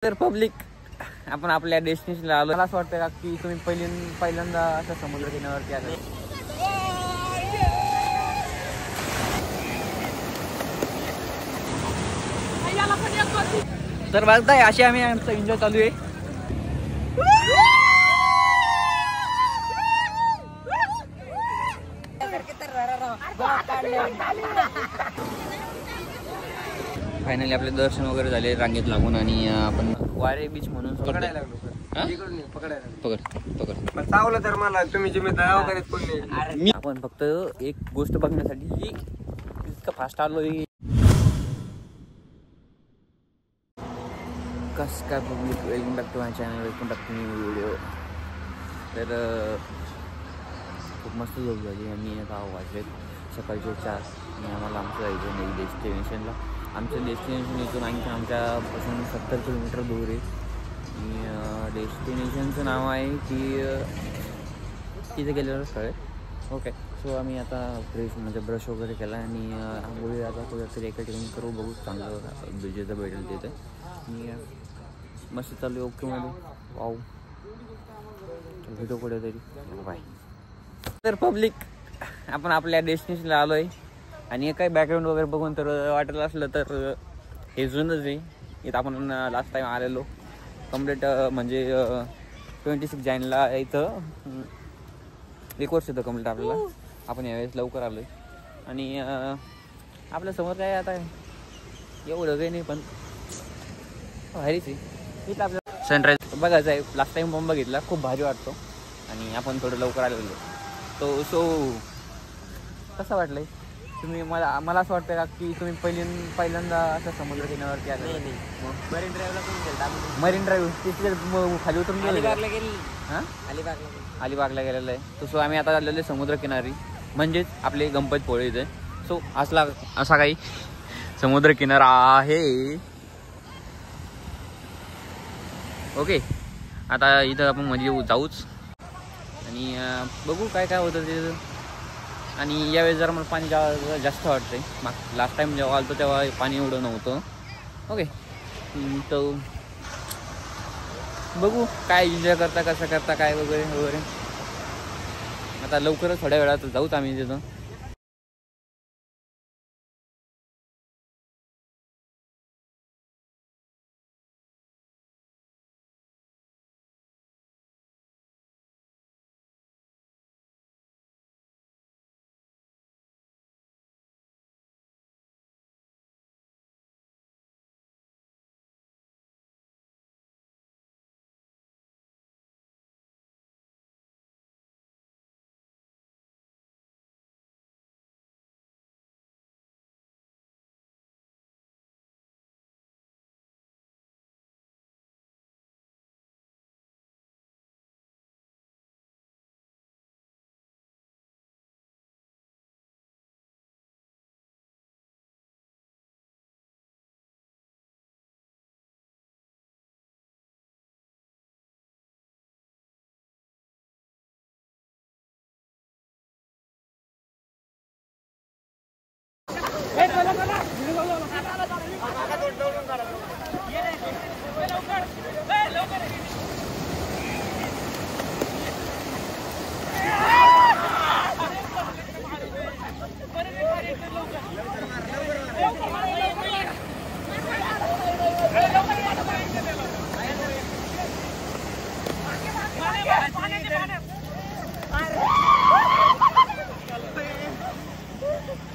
तर पब्लिक आपण आपल्या डेस्टिनेशनला आलो. मला असं वाटतं का की तुम्ही पहिल्यांदा असं समुद्र किनाऱ्यावरती आले. तर बघताय अशी आम्ही आमचा एन्जॉय चालू आहे. फायनली आपले दर्शन वगैरे झाले रांगेत लागून आणि आपण वारे बीच म्हणून पकडायला लागलो. पकड चावलं तर मला तुम्ही जिम्मेदार मी आपण फक्त एक गोष्ट बघण्यासाठी इतकं फास्ट आलोय. कस काय public, welcome back to my channel, welcome back to new video. तर खूप मस्त झोप झाली आणि आता वाजले सकाळचे 4 आणि आम्हाला आमचं जायचं नाही डेस्टिनेशनला. आमचं डेस्टिनेशन इथून आणखी आमच्यापासून 70 किलोमीटर दूर आहे आणि डेस्टिनेशनचं नाव आहे की तिथे गेलेलं स्थळ आहे. ओके, सो आम्ही आता फ्रेश म्हणजे ब्रश वगैरे केला आणि आंघोळी आता कुठेतरी एका ठिकाणी करू, बघू चांगलं ब्रिजेचं भेटेल तिथे आणि मस्त चालू. ओके मध्ये वाव व्हिडिओ कुठेतरी बाय. तर पब्लिक आपण आपल्या डेस्टिनेशनला आलो आहे आणि काही बॅकग्राऊंड वगैरे बघून तर वाटलं असलं तर हे जुनंच आहे. इथं आपण लास्ट टाईम आलेलो कम्प्लीट म्हणजे 26 जानेला इथं 1 वर्ष होतं कम्प्लीट आपल्याला. आपण यावेळेस लवकर आलो आहे आणि आपल्यासमोर काय आता एवढं काही नाही पण भारीच आहे. इथं आपल्याला सनराईज बघायचं आहे. लास्ट टाईम बॉम्ब बघितला, खूप भारी वाटतो आणि आपण थोडं लवकर आलेलो. तो सो कसं वाटलं आहे तुम्ही? मला असं वाटतं का की तुम्ही पहिल्यांदा असं समुद्र किनाऱ्यावरती आले. मरीन ड्राईव्हला पण गेलो. मरीन ड्राईव्ह तिथे खाली उतरून अलिबागला गेली. हां, अलिबागला गेलेलं आहे. तो सो आम्ही आता आलेलो समुद्र किनारी म्हणजेच आपले गणपतीपुळे इथे. सो असा काही समुद्र किनारा आहे. ओके, आता इथं आपण म्हणजे जाऊच आणि बघू काय काय होतं तिथं. आणि यावेळेस जरा मला पाणी जास्त वाटतंय. लास्ट टाइम जेव्हा आलो तेव्हा पाणी एवढं नव्हतं. ओके, तर बघू काय एन्जॉय करता, कसं करता काय वगैरे. आता लवकरच थोड्या वेळात जाऊच आम्ही तिथं.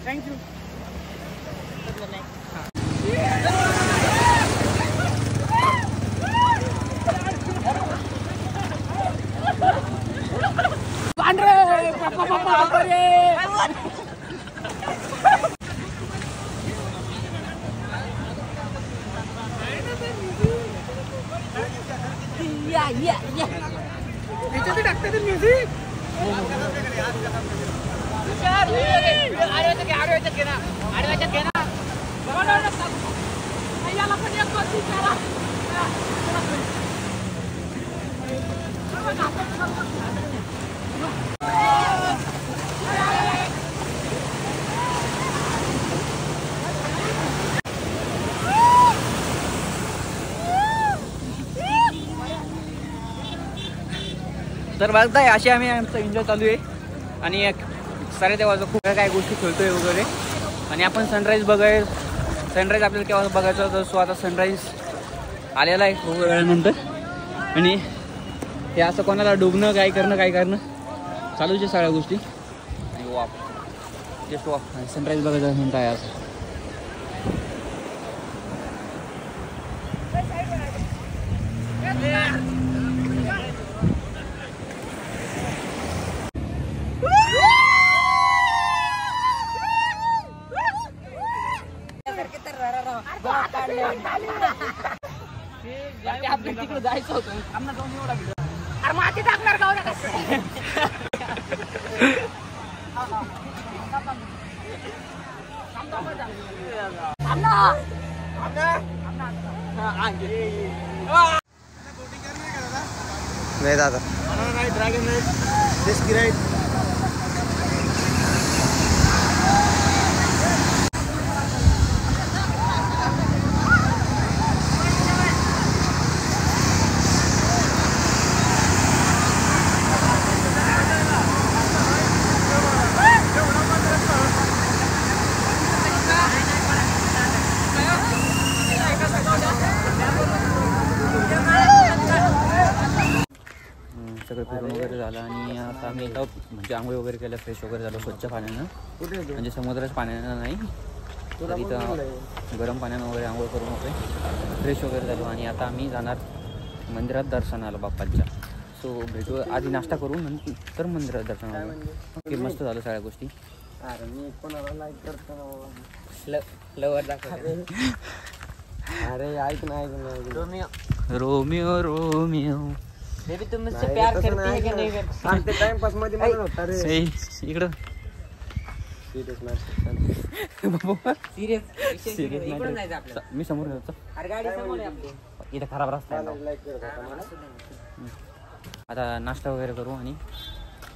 थँक्यू. टाकते म्युझिक. तर बघताय अशी आम्ही आमचं एन्जॉय चालू आहे आणि सारे तेव्हा खूप काही गोष्टी खेळतोय वगैरे आणि आपण सनराईज सनराईज आपल्याला केव्हा बघायचं होतं. सो आता सनराईज आलेला आहे खूप वेळानंतर आणि हे असं कोणाला डुबणं काय करणं चालूच आहे सगळ्या गोष्टी आणि वाफ जस्ट वाफ सनराईज बघायचं म्हणता आहे असं. तिकडे जायचं होतं आम्हाला जाऊन एवढा व्हिडिओ अरे माती टाकणार गाव नाही दादा ड्रॅगन राईड सगळं फिरून वगैरे झालं आणि आता आम्ही इथं म्हणजे आंघोळ वगैरे केलं फ्रेश वगैरे झालं स्वच्छ पाण्यानं म्हणजे समुद्राच पाण्यानं नाही तर इथं गरम पाण्यानं वगैरे आंघोळ करून वगैरे फ्रेश वगैरे झालो आणि आता आम्ही जाणार मंदिरात दर्शनाला बाप्पाच्या. सो भेटू आधी नाश्ता करून नंतर मंदिरात दर्शनाला. ओके मस्त झालं सगळ्या गोष्टी. अरे मी कोणाला लाईक करतो लवर दाखव. अरे ऐक ना रोमिओ रोमिओ बेबी तुम मुझसे प्यार करती है कि नहीं करती? हाँ ते टाइमपास मध्ये म्हणत होता रे. इकडं सिरियस इकडून जायचं आपल्याला. मी समोर जातो. अरे गाडी समोर आहे आपली. इथं खराब रस्ता आहे. आता नाश्ता वगैरे करू आणि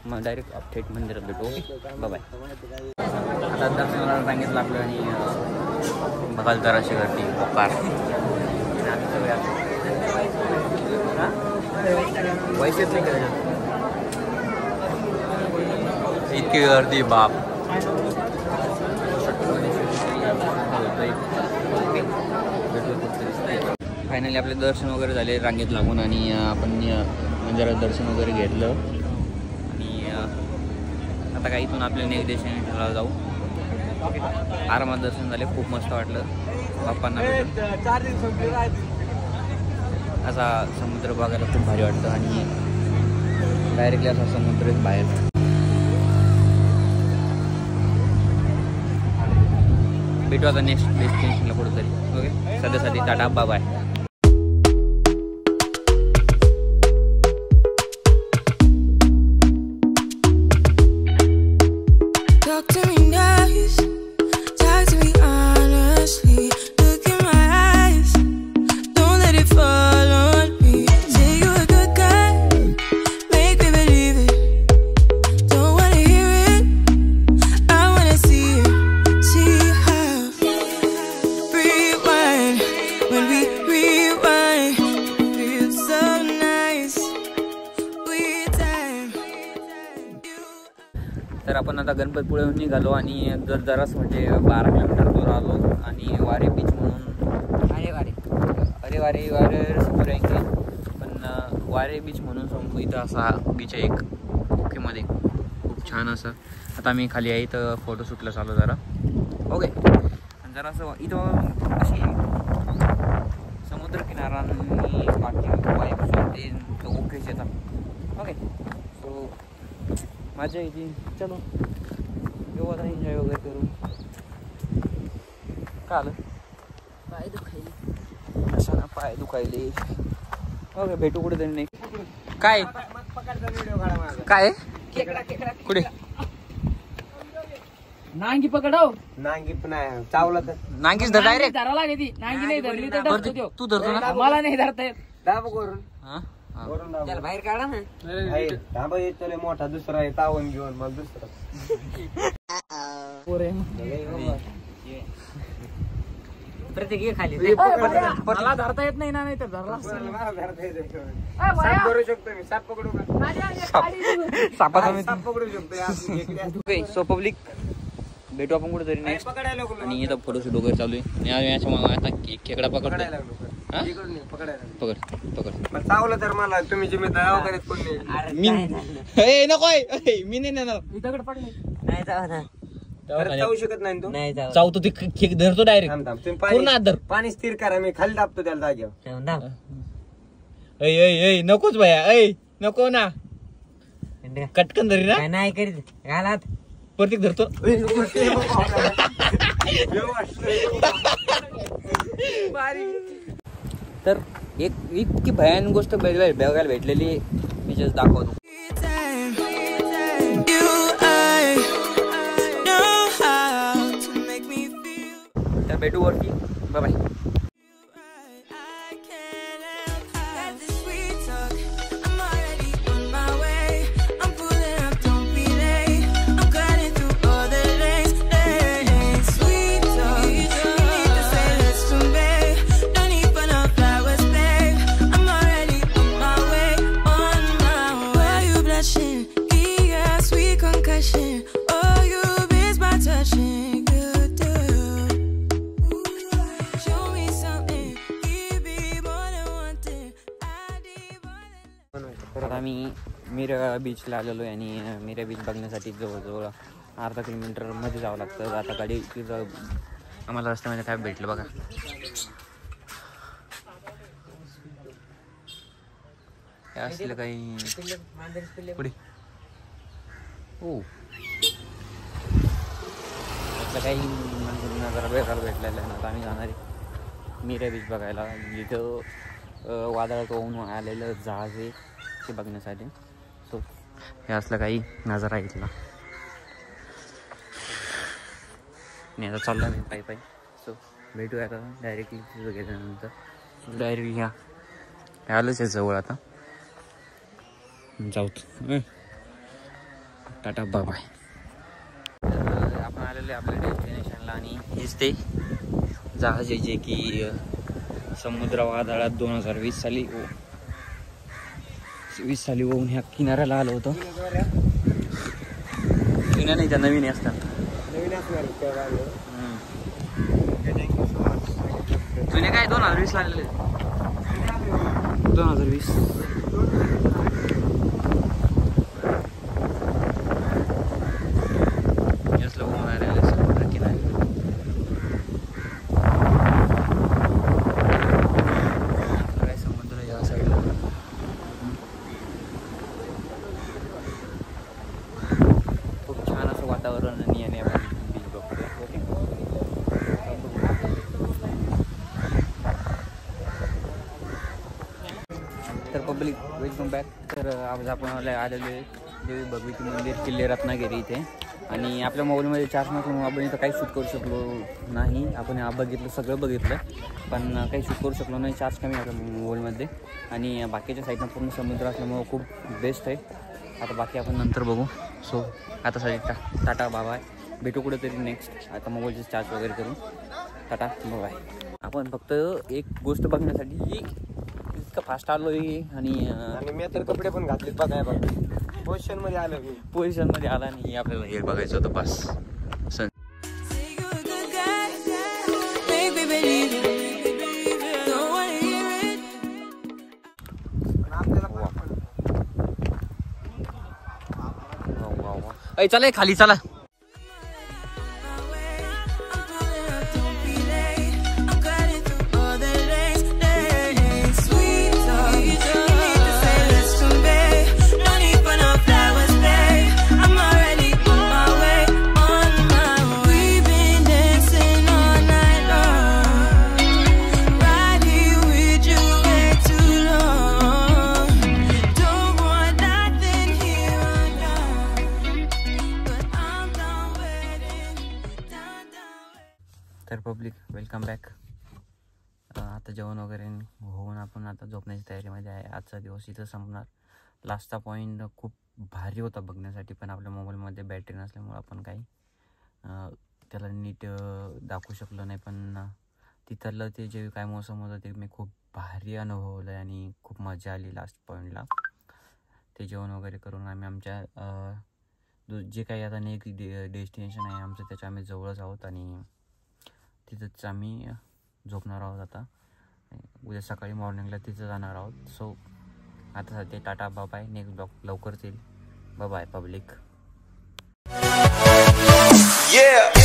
मग डायरेक्ट थेट मंदिरात भेटू. Okay bye. आता दर्शनाला सांगितलं आपलं आणि बघाल तर अशी गर्दी पोकार वैसेच नाही करायचं इतकी गर्दी बाप. फायनली आपले दर्शन वगैरे झाले रांगेत लागून आणि आपण मंदिरात दर्शन वगैरे घेतलं आणि आता काही इथून आपल्या नेक्स्ट डेस्टिनेशनला जाऊ. आरामात दर्शन झाले खूप मस्त वाटलं बाप्पांना भेटून. असा समुद्र बघायला खूप भारी वाटतं आणि डायरेक्टली असा समुद्रच बाहेर. भेटू आता नेक्स्ट डेस्टिनेशनला कुठंतरी. ओके सध्यासाठी टाटा बाय. तर आपण आता गणपतीपुळेहून निघालो आणि जरास म्हणजे 12 किलोमीटर दूर आलो आणि वारे बीच म्हणून अरे वारे समोर आहे की पण वारे बीच म्हणून समोर इथं असा बीच आहे एक ओकेमध्ये खूप छान असं. आता मी खाली आहे इथं फोटोशूटला चालू जरा. ओके आणि जरासं इथं अशी समुद्रकिनारा आणि बाकी वाईब्स ते ओकेच येतात. ओके सो मजा येते. चलो येऊ आता एन्जॉय वगैरे करू. का आलं पाय दुखायले असा ना पाय दुखायले. ओके भेटू कुठे तरी. नाही काय काय कुठे नांगी पकडव. नांगी पण चावला तर नांगीच धर डायरेक्ट धरावं लागेल. नांगी नाही धरली तर धरतो. तू धरतो ना. मला नाही धरता येत. दाब करून त्याला बाहेर काढा ना. थांबा येतो मोठा दुसरा आहे तावून घेऊन मग दुसरा प्रत्येक खाली मला धरता येत नाही ना, नाही तर धरला साप करू शकतो मी. साप पकडू का? साप पकडू शकतो. सो पब्लिक भेटू आपण कुठेतरी नेक्स्ट. पकडायला लागलो. आणि इथं फोटोशूट वगैरे चालू आहे. आणि याच्यामुळे आता खेकडा पकडतो. पकडायला लागलो. हा? इकडून नाही, पकडायला लागलो. पकड पकड. मग चावलं तर मला तुम्ही जिम्मे दवाखान्यात कोण नाही. मी ए, नको ए, मी नाही नेणार. दगड पडले नाही जाऊ ना. परत जाऊ शकत नाही तू. नाही जाऊ चावतो ते खेक धरतो डायरेक्ट. थांब थांब. तुम्ही पूर्ण हात धर. पाणी स्थिर करा. मी खाली दाबतो त्याला जागेवर. ऐ ऐ ऐ नकोच भया. ऐ नको ना. कटकन धरी ना. काय नाही करीत घालात प्रत्येक धरतो. तर एक इतकी भयानक गोष्ट बघायला भेटलेली मी जस्ट दाखवतो. तर भेटू वरती. Bye bye. आता आम्ही मीरा बीचला आलेलो आहे आणि मीरा बीच बघण्यासाठी जवळजवळ अर्धा किलोमीटर मध्ये जावं लागतं. आता गाडी तिथं आम्हाला रस्त्यामध्ये काय भेटलं बघा. हे असलं काही पुढे हो असलं काही नजारा बेकार भेटलेला आहे ना. आता आम्ही जाणार आहे मीरा बीच बघायला, जिथं वादळात होऊन आलेलं जहाज आहे ते बघण्यासाठी. सो हे असलं काही नजारा इथला. मी आता चाललो मी पायी पायी. सो भेटूया आता डायरेक्टली तिथं गेल्यानंतर. डायरेक्ट ह्या आलंच आहे जवळ. आता जाऊत. Tata bye bye. आपण आलेले आपल्या डेस्टिनेशनला आणि हेच ते जहाज आहे जे की समुद्र वादळात 2020 साली होऊन ह्या किनाऱ्याला आलं होतं. जुन्या नाही त्या नवीन असतात. जुने काय 2020 ला आलेले. 2020 यसला होऊन आलेले समुद्र किनारे. वातावरण आणि याने आपण बीच बघतोय. ओके तर पब्लिक वेलकम बॅक. तर आज आपण आलेले देवी भगवती मंदिर किल्ले रत्नागिरी इथे. आणि आपल्या मोबाईलमध्ये चार्ज नसून आपण इथं काही शूट करू शकलो नाही. आपण बघितलं सगळं बघितलं पण काही शूट करू शकलो नाही. चार्ज कमी आपल्या मोबाईलमध्ये आणि बाकीच्या साईडनं पूर्ण समुद्र असल्यामुळं खूप बेस्ट आहे. आता बाकी आपण नंतर बघू. सो आता साठी टाटा बाय. भेटू कुठेतरी नेक्स्ट. आता मोबाईलचे चार्ज वगैरे करू. Tata bye. आपण फक्त एक गोष्ट बघण्यासाठी इतकं फास्ट आलो आहे. आणि मी तर कपडे पण घातलेत बघाय बघ. पोझिशनमध्ये आलं मी. पोझिशनमध्ये आला आणि आपल्याला हे बघायचं होतं बस. चला खाली चला. तर पब्लिक वेलकम बॅक. आता जेवण वगैरे होऊन आपण आता झोपण्याची तयारीमध्ये आहे. आजचा दिवस इथं संपणार. लास्टचा पॉईंट खूप भारी होता बघण्यासाठी पण आपल्या मोबाईलमध्ये बॅटरी नसल्यामुळं आपण काही त्याला नीट दाखवू शकलो नाही. पण तिथलं ते जे काय मोसम होतं ते मी खूप भारी अनुभवलं आहे आणि खूप मजा आली लास्ट पॉईंटला. ते जेवण वगैरे करून आम्ही आमच्या जे काही आता नेक्स्ट डेस्टिनेशन आहे आमचं त्याच्या आम्ही जवळच आहोत आणि तिथंच आम्ही झोपणार आहोत. आता उद्या सकाळी मॉर्निंगला तिथं जाणार आहोत. सो आता सध्या टाटा बाय. नेक्स्ट ब्लॉग लवकरच येईल. By public. Yeah.